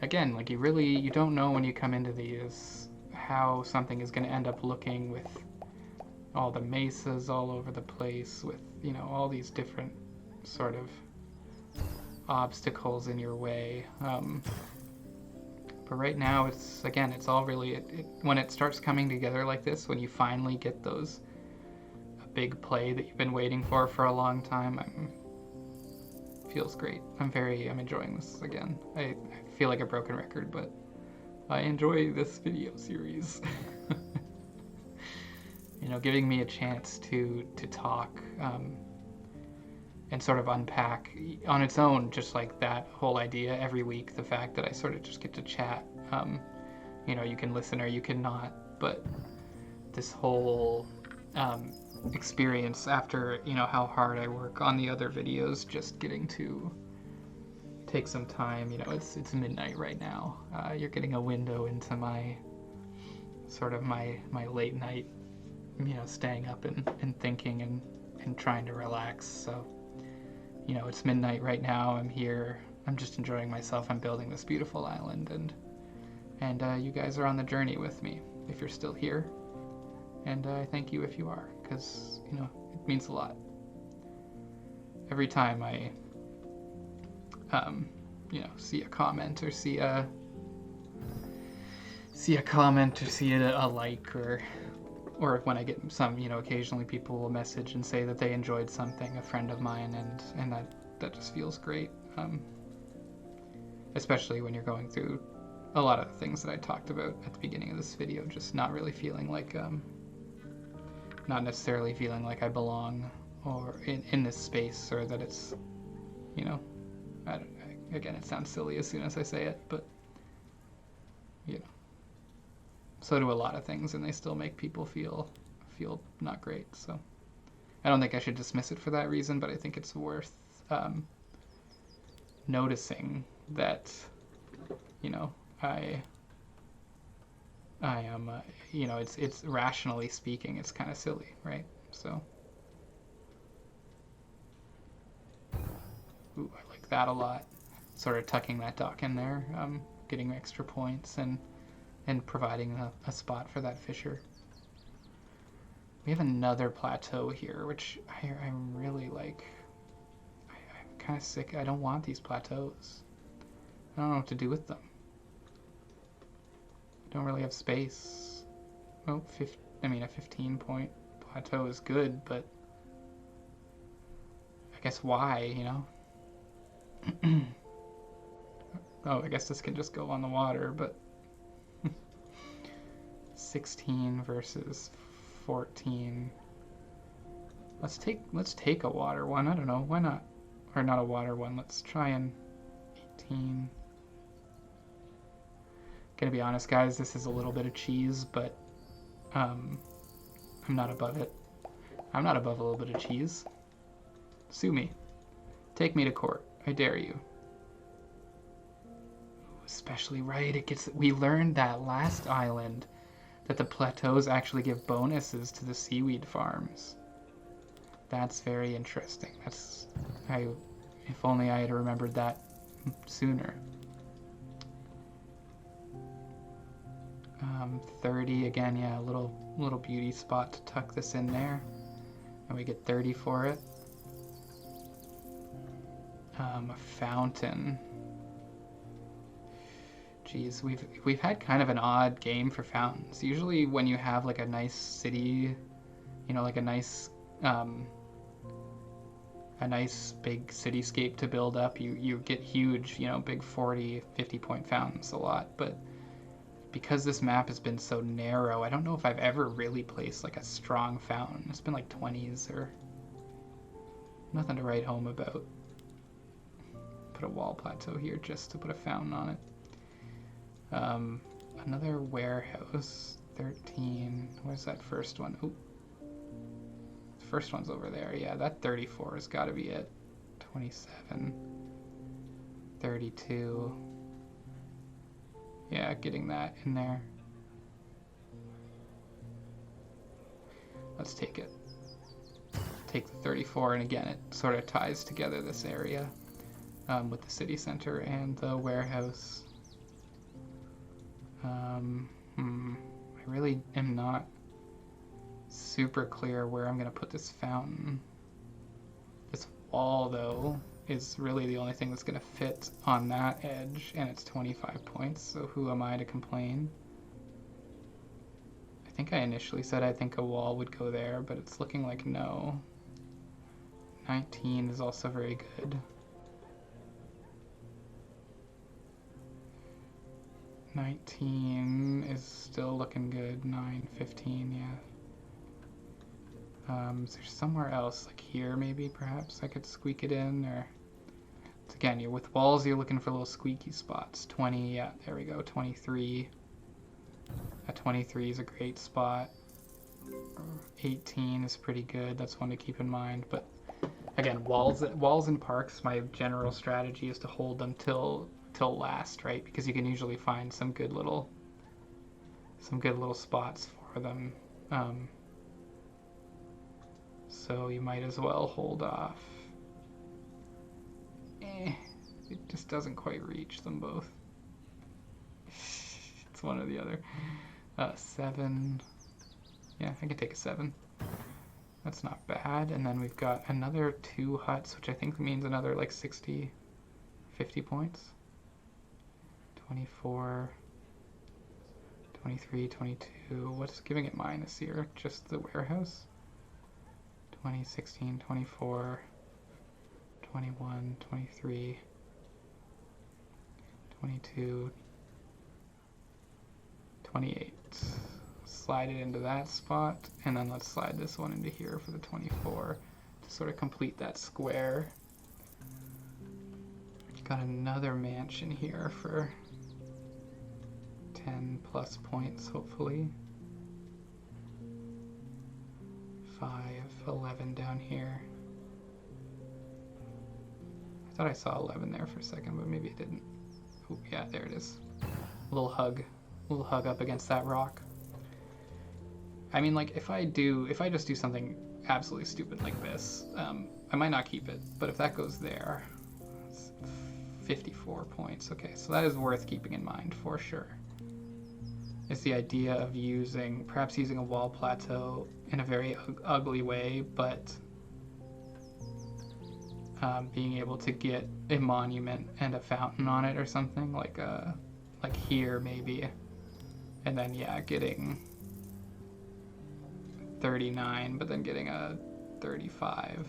Again, like you don't know when you come into these how something is going to end up looking with all the mesas all over the place, with, you know, all these different sort of obstacles in your way. But right now, it's all really, when it starts coming together like this, when you finally get a big play that you've been waiting for a long time, feels great. I'm enjoying this again. I feel like a broken record, but I enjoy this video series. You know, giving me a chance to talk and sort of unpack on its own, just like that whole idea every week, the fact that I sort of just get to chat. You know, you can listen or you can not, but this whole experience after, you know, how hard I work on the other videos, just getting to take some time. You know, it's midnight right now. You're getting a window into my sort of my late night, you know, staying up and thinking and trying to relax. So, you know, it's midnight right now. I'm here. I'm just enjoying myself. I'm building this beautiful island, and you guys are on the journey with me. If you're still here, And I thank you if you are, because, you know, it means a lot. Every time I, you know, see a comment or see a comment or see a like, or when I get some, you know, occasionally people will message and say that they enjoyed something, a friend of mine, and that just feels great. Especially when you're going through a lot of the things that I talked about at the beginning of this video, just not really feeling like, not necessarily feeling like I belong or in this space, or that it's, you know, again, it sounds silly as soon as I say it, but, you know, so do a lot of things, and they still make people feel not great. So I don't think I should dismiss it for that reason, but I think it's worth noticing that, you know, I am, you know, it's rationally speaking, it's kind of silly, right? So, ooh, I like that a lot. Sort of tucking that dock in there, getting extra points and providing a spot for that fisher. We have another plateau here, which I'm really like, I'm kind of sick. I don't want these plateaus. I don't know what to do with them. I don't really have space. Oh, I mean, a 15-point plateau is good, but I guess why, you know? Oh, I guess this can just go on the water, but 16 versus 14. Let's take a water one. I don't know, why not? Or not a water one. Let's try an 18. Gonna be honest, guys, this is a little bit of cheese, but I'm not above it. I'm not above a little bit of cheese. Sue me. Take me to court. I dare you. Especially right, it gets. We learned that last island, that the plateaus actually give bonuses to the seaweed farms. That's very interesting. If only I had remembered that sooner. 30 again, yeah, a little beauty spot to tuck this in there, and we get 30 for it. A fountain. Geez, we've had kind of an odd game for fountains. Usually when you have like a nice city, you know, like a nice big cityscape to build up, you get huge, you know, big 40, 50-point fountains a lot. But because this map has been so narrow, I don't know if I've ever really placed like a strong fountain. It's been like 20s or nothing to write home about. Put a wall plateau here just to put a fountain on it. Another warehouse, 13. Where's that first one? Oh, the first one's over there. Yeah, that 34 has got to be it. 27, 32. Yeah, getting that in there. Let's take it. Take the 34, and again, it sort of ties together this area with the city center and the warehouse. I really am not super clear where I'm going to put this fountain. This wall, though, is really the only thing that's going to fit on that edge, and it's 25 points, so who am I to complain? I think I initially said I think a wall would go there, but it's looking like no. 19 is also very good. 19 is still looking good. 9, 15, yeah. Is there somewhere else, like here maybe, perhaps I could squeak it in, or... Again, you're with walls, you're looking for little squeaky spots. 20, yeah, there we go, 23. 23 is a great spot. 18 is pretty good, that's one to keep in mind, but again, walls and parks, my general strategy is to hold them till last, right? Because you can usually find some good little spots for them. So you might as well hold off. It just doesn't quite reach them both. It's one or the other. 7. Yeah, I can take a 7. That's not bad. And then we've got another 2 huts, which I think means another like 60, 50 points. 24, 23, 22. What's giving it minus here? Just the warehouse? 20, 16, 24, 21, 23, 22, 28. Slide it into that spot, and then let's slide this one into here for the 24 to sort of complete that square. Got another mansion here for 10 plus points, hopefully. 5, 11 down here. I thought I saw 11 there for a second, but maybe it didn't. Oh, yeah, there it is. A little hug up against that rock. I mean, like, if I just do something absolutely stupid like this, I might not keep it, but if that goes there, it's 54 points. Okay, so that is worth keeping in mind for sure. It's the idea of perhaps using a wall plateau in a very ugly way, but being able to get a monument and a fountain on it or something, like here maybe, and then yeah, getting 39, but then getting a 35.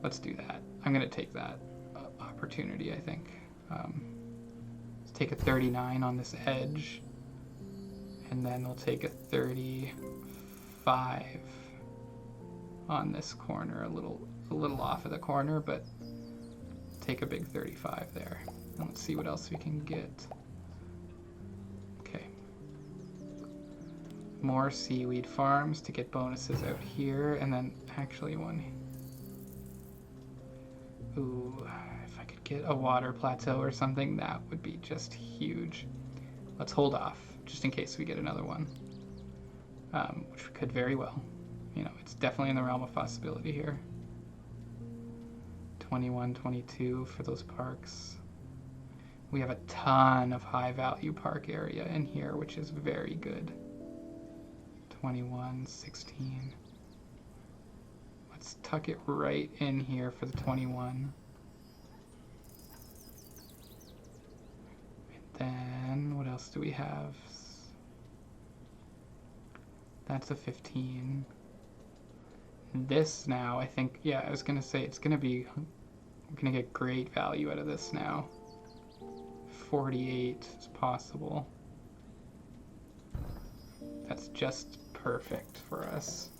Let's do that. I'm gonna take that opportunity, I think. Let's take a 39 on this edge, and then we'll take a 35 on this corner, a little off of the corner, but take a big 35 there. And let's see what else we can get. Okay. More seaweed farms to get bonuses out here, and then actually one. Ooh, if I could get a water plateau or something, that would be just huge. Let's hold off, just in case we get another one, which we could very well. You know, it's definitely in the realm of possibility here. 21, 22 for those parks. We have a ton of high value park area in here, which is very good. 21, 16. Let's tuck it right in here for the 21. And then, what else do we have? That's a 15. This now, I think, yeah, I was going to say we're going to get great value out of this now. 48 is possible. That's just perfect for us.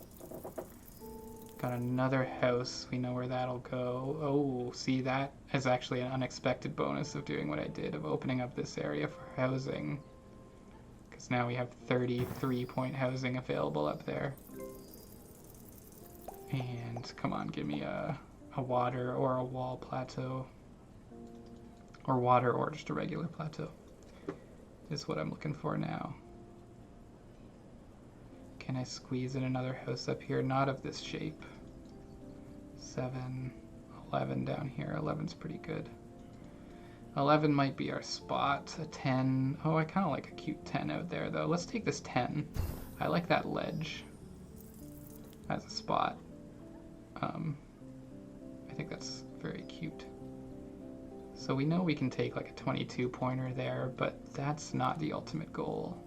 Got another house. We know where that'll go. Oh, see, that is actually an unexpected bonus of doing what I did, of opening up this area for housing. Because now we have 33-point housing available up there. And come on, give me a water or a wall plateau. Or water or just a regular plateau is what I'm looking for now. Can I squeeze in another house up here? Not of this shape. 7, 11 down here. 11's pretty good. 11 might be our spot. A 10. Oh, I kind of like a cute 10 out there, though. Let's take this 10. I like that ledge as a spot. I think that's very cute. So we know we can take like a 22 pointer there, but that's not the ultimate goal.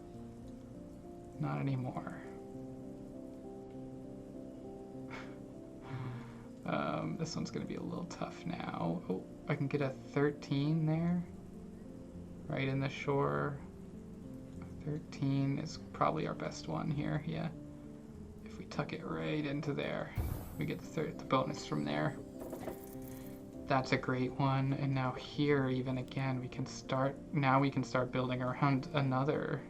Not anymore. This one's going to be a little tough now. Oh, I can get a 13 there. Right in the shore. 13 is probably our best one here, yeah. If we tuck it right into there, we get the bonus from there. That's a great one. And now here, even again, we can start building around another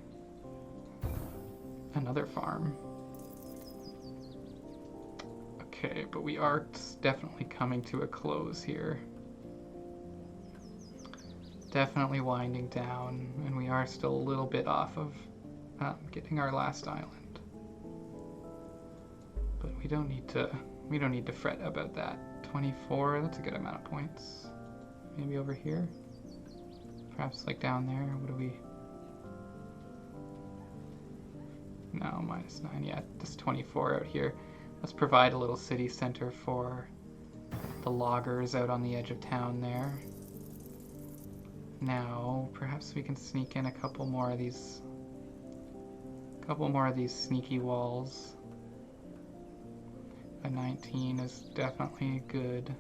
farm. Okay, but we are definitely coming to a close here. Definitely winding down, and we are still a little bit off of getting our last island. But we don't need to fret about that. 24, that's a good amount of points. Maybe over here? Perhaps like down there. What do we... No, -9. Yeah, just 24 out here. Let's provide a little city center for the loggers out on the edge of town there. Now, perhaps we can sneak in a couple more of these sneaky walls. A 19 is definitely good.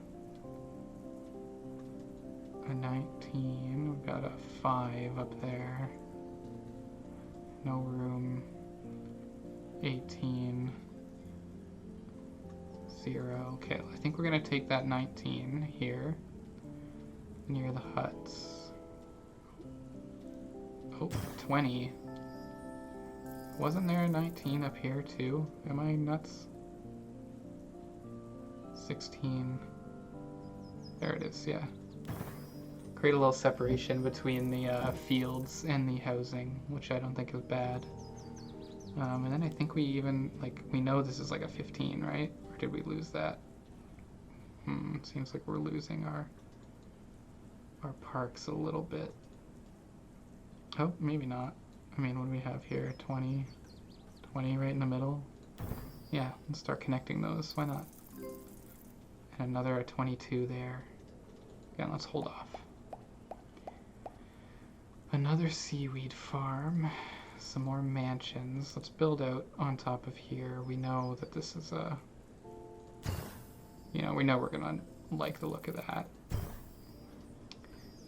A 19, we've got a 5 up there. No room. 18. 0. Okay, I think we're gonna take that 19 here, near the huts. Oh, 20. Wasn't there a 19 up here too? Am I nuts? 16. There it is, yeah. Create a little separation between the fields and the housing, which I don't think is bad. And then I think we even, like, we know this is like a 15, right? Or did we lose that? Seems like we're losing our parks a little bit. Oh, maybe not. I mean, what do we have here? 20 right in the middle? Yeah, let's start connecting those. Why not? And another 22 there. Again, let's hold off. Another seaweed farm. Some more mansions. Let's build out on top of here. We know that this is a... we know we're gonna like the look of that.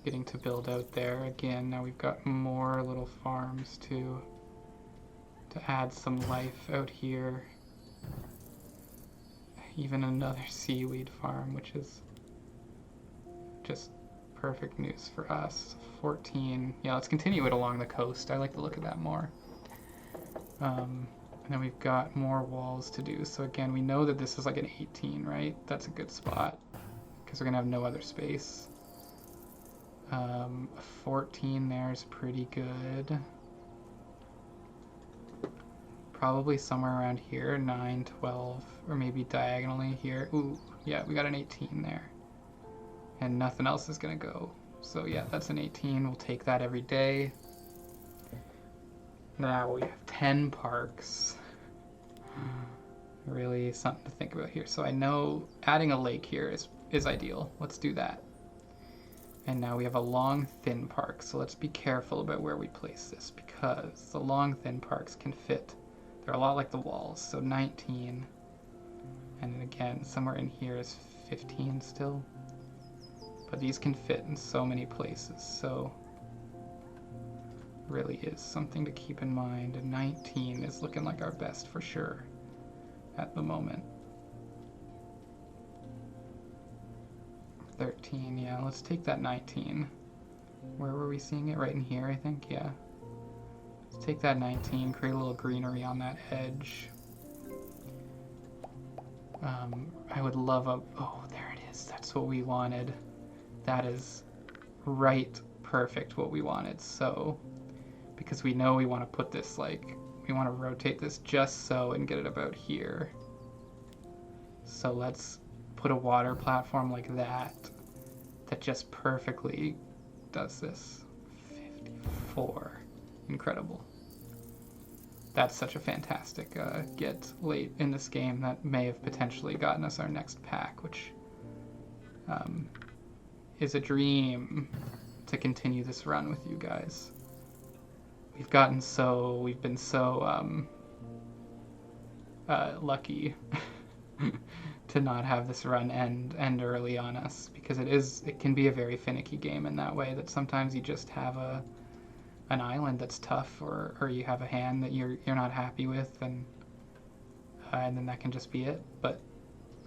Getting to build out there again. Now we've got more little farms to add some life out here. Even another seaweed farm, which is just perfect news for us. 14. Yeah, let's continue it along the coast. I like the look of that more. And then we've got more walls to do. So again, we know that this is like an 18, right? That's a good spot because we're gonna have no other space. 14 there is pretty good. Probably somewhere around here, 9, 12, or maybe diagonally here. Ooh, yeah, we got an 18 there. And nothing else is gonna go. So yeah, that's an 18. We'll take that every day. Now we have 10 parks. Really something to think about here. So I know adding a lake here is ideal. Let's do that. And now we have a long, thin park. So let's be careful about where we place this because the long, thin parks can fit. They're a lot like the walls. So 19. And then again, somewhere in here is 15 still. But these can fit in so many places, so really is something to keep in mind. And 19 is looking like our best for sure at the moment. 13, yeah, let's take that 19. Where were we seeing it? Right in here, I think, yeah. Let's take that 19, create a little greenery on that edge. I would love a, oh, there it is, that's what we wanted. That is right perfect what we wanted. So, because we know we want to put this like, we want to rotate this just so and get it about here. So let's put a water platform like that just perfectly does this. 54. Incredible. That's such a fantastic get late in this game that may have potentially gotten us our next pack, which is a dream to continue this run with you guys. We've been so lucky to not have this run end early on us, because it can be a very finicky game in that way, that sometimes you just have an island that's tough, or you have a hand that you're not happy with, and then that can just be it. But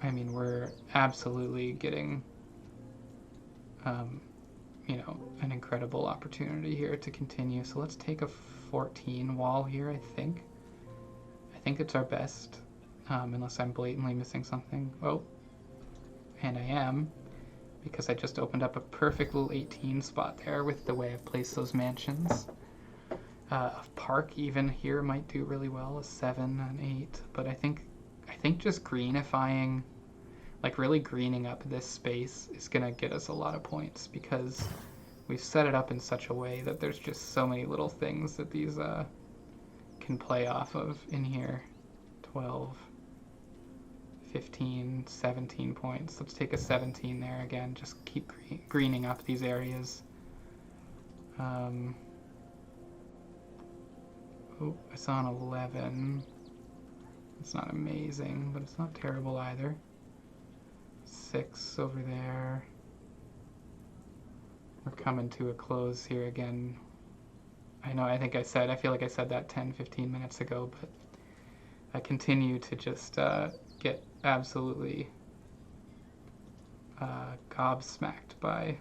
I mean, we're absolutely getting an incredible opportunity here to continue. So let's take a 14 wall here. I think it's our best, unless I'm blatantly missing something. Oh, and I am, because I just opened up a perfect little 18 spot there with the way I've placed those mansions. A park even here might do really well, a 7, an 8, but I think just greenifying, like really greening up this space is gonna get us a lot of points, because we've set it up in such a way that there's just so many little things that can play off of in here. 12, 15, 17 points. Let's take a 17 there again. Just keep greening up these areas. Oh, I saw an 11. It's not amazing, but it's not terrible either. 6 over there. We're coming to a close here again. I know, I feel like I said that 10, 15 minutes ago, but I continue to just get absolutely gobsmacked by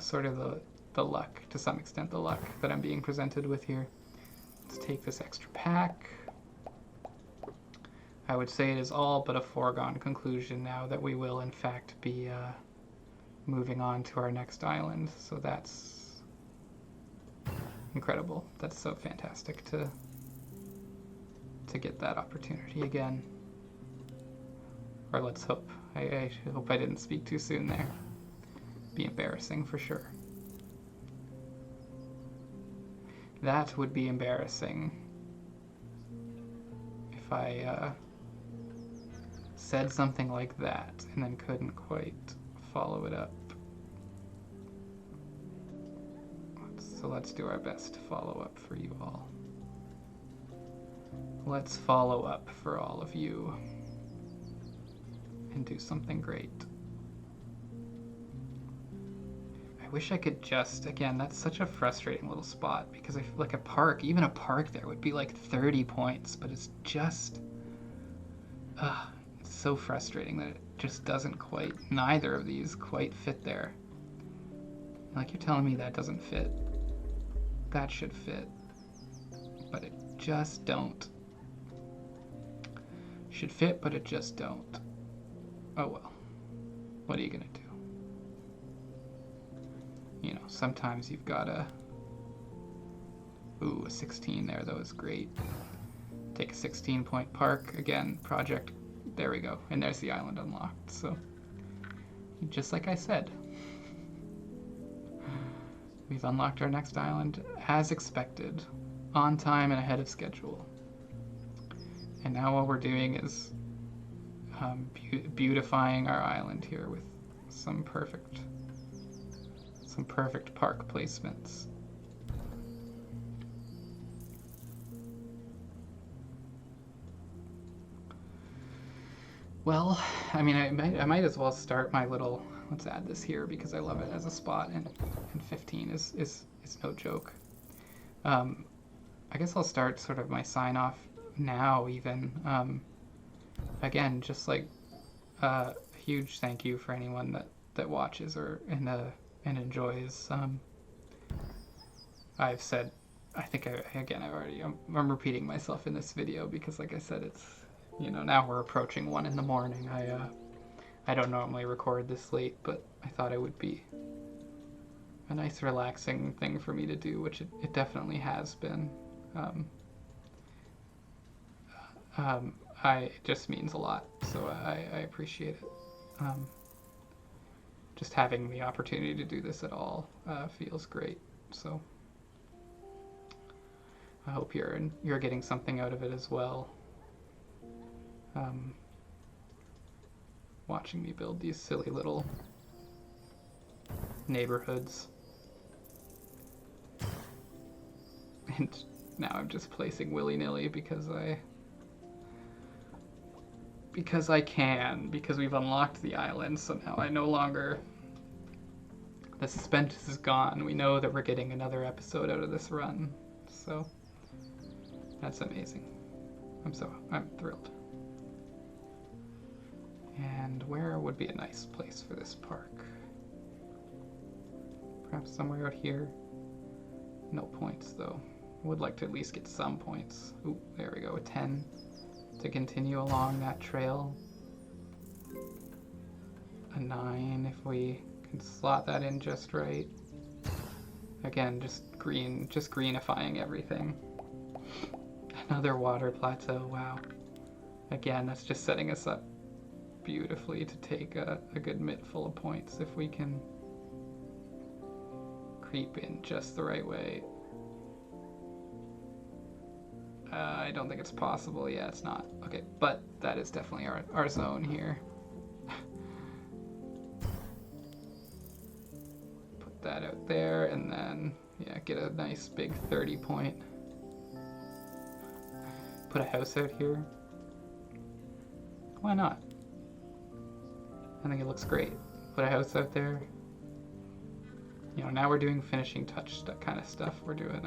sort of the luck, to some extent, the luck that I'm being presented with here. Let's take this extra pack. I would say it is all but a foregone conclusion now that we will in fact be moving on to our next island, so that's incredible. That's so fantastic to get that opportunity again. Or let's hope. I hope I didn't speak too soon there. Be embarrassing for sure. That would be embarrassing if I said something like that and then couldn't quite follow it up. So let's do our best to follow up for you all. Let's follow up for all of you and do something great. I wish I could just, again, that's such a frustrating little spot because I feel like a park, even a park there would be like 30 points, but it's just, it's so frustrating that it just doesn't quite, neither of these quite fit there. Like, you're telling me that doesn't fit. That should fit, but it just don't. Should fit, but it just don't. Oh well, what are you gonna do? You know, sometimes you've gotta... Ooh, a 16 there though is great. Take a 16-point park, again, project, there we go, and there's the island unlocked, so just like I said. We've unlocked our next island as expected, on time and ahead of schedule. And now what we're doing is beautifying our island here with some perfect park placements. Well, I mean, I might as well start my little. Let's add this here because I love it as a spot, and 15 is no joke. I guess I'll start sort of my sign off now even. Again, just like a huge thank you for anyone that watches and enjoys. I've said, I think I'm repeating myself in this video because like I said, it's, you know, now we're approaching 1 in the morning. I don't normally record this late, but I thought it would be a nice relaxing thing for me to do, which it definitely has been. It just means a lot, so I appreciate it. Just having the opportunity to do this at all feels great, so I hope you're getting something out of it as well. Watching me build these silly little neighborhoods. And now I'm just placing willy-nilly because I can, because we've unlocked the island, so now I no longer, the suspense is gone. We know that we're getting another episode out of this run, so that's amazing. I'm thrilled. And where would be a nice place for this park? Perhaps somewhere out here. No points though. Would like to at least get some points. Ooh, there we go, a 10 to continue along that trail. A 9 if we can slot that in just right. Again, just greenifying everything. Another water plateau, wow. Again, that's just setting us up beautifully to take a good mitt full of points if we can creep in just the right way. I don't think it's possible. Yeah, it's not. Okay, but that is definitely our zone here. Put that out there, and then, yeah, get a nice big 30 point. Put a house out here. Why not? I think it looks great. Put a house out there. You know, now we're doing finishing touch kind of stuff. We're doing,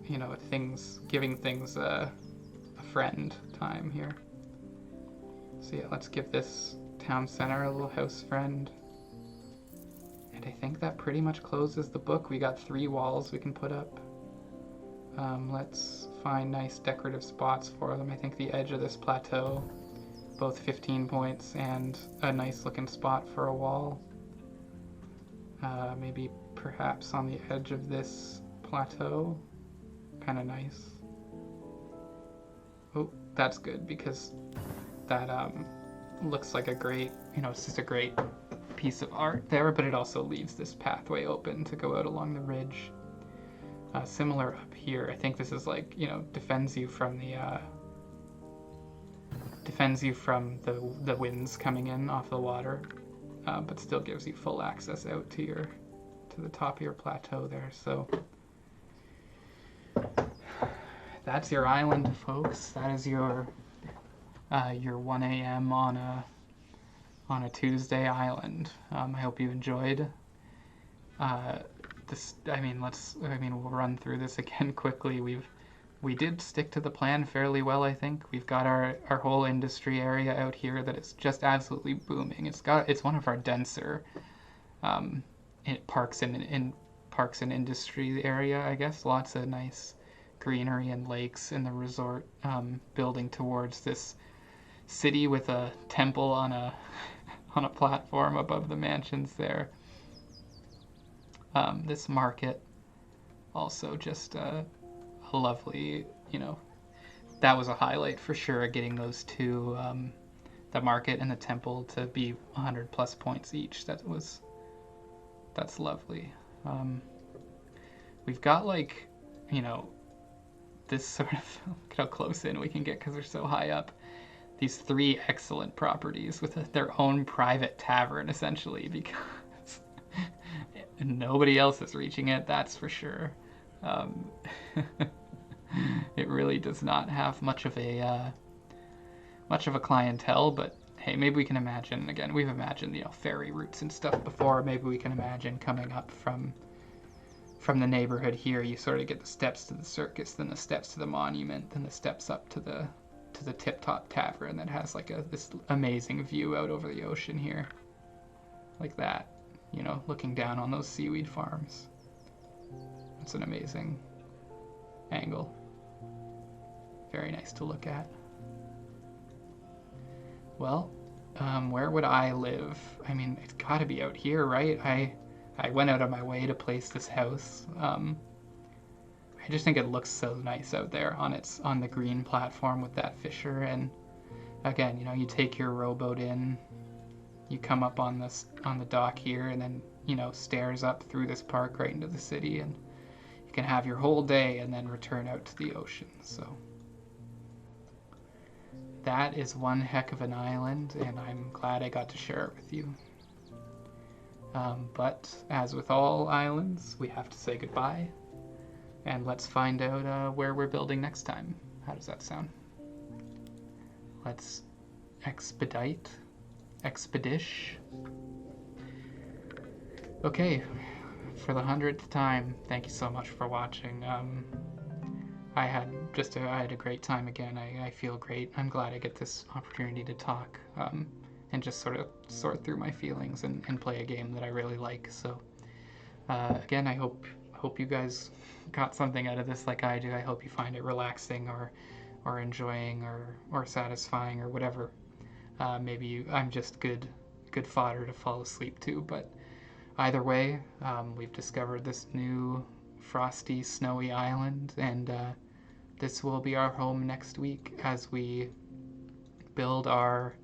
you know, giving things a friend time here. So yeah, let's give this town center a little house friend. And I think that pretty much closes the book. We got 3 walls we can put up. Let's find nice decorative spots for them. I think the edge of this plateau, both 15 points and a nice looking spot for a wall. Maybe perhaps on the edge of this plateau. Kind of nice. Oh, that's good because that looks like a great, you know, it's just a great piece of art there, but it also leaves this pathway open to go out along the ridge. Similar up here. I think this is like, you know, defends you from the winds coming in off the water, but still gives you full access out to the top of your plateau there. So that's your island, folks. That is your 1 a.m. on a Tuesday island. I hope you enjoyed. We'll run through this again quickly. We did stick to the plan fairly well, I think. We've got our whole industry area out here that is just absolutely booming. It's one of our denser parks and industry area, I guess. Lots of nice greenery and lakes in the resort, building towards this city with a temple on a platform above the mansions there. This market also just a lovely, you know, that was a highlight for sure, getting those two, the market and the temple, to be 100 plus points each. That's lovely. We've got, like, you know, this sort of, look how close in we can get because they're so high up. These 3 excellent properties with their own private tavern, essentially, because nobody else is reaching it, that's for sure. It really does not have much of a clientele, but hey, maybe we can imagine, again, we've imagined, you know, ferry routes and stuff before. Maybe we can imagine coming up from the neighborhood here. You sort of get the steps to the circus, then the steps to the monument, then the steps up to the tip-top tavern that has like this amazing view out over the ocean here, like that, you know, looking down on those seaweed farms. It's an amazing angle. Very nice to look at. Well, where would I live? I mean, it's got to be out here, right? I went out of my way to place this house. I just think it looks so nice out there on the green platform with that fissure. And again, you know, you take your rowboat in, you come up on the dock here, and then, you know, stairs up through this park right into the city, and you can have your whole day and then return out to the ocean. So that is one heck of an island, and I'm glad I got to share it with you. But as with all islands, we have to say goodbye, and let's find out where we're building next time. How does that sound? Let's expedish. Okay, for the 100th time, thank you so much for watching. I had a great time again. I feel great. I'm glad I get this opportunity to talk and just sort of sort through my feelings and play a game that I really like. So again, I hope you guys got something out of this like I do. I hope you find it relaxing or enjoying or satisfying or whatever. Maybe I'm just good fodder to fall asleep to, but either way, we've discovered this new frosty, snowy island, and this will be our home next week as we build our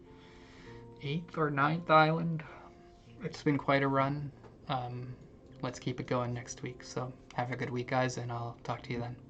8th or 9th island. It's been quite a run. let's keep it going next week. So have a good week, guys, and I'll talk to you then.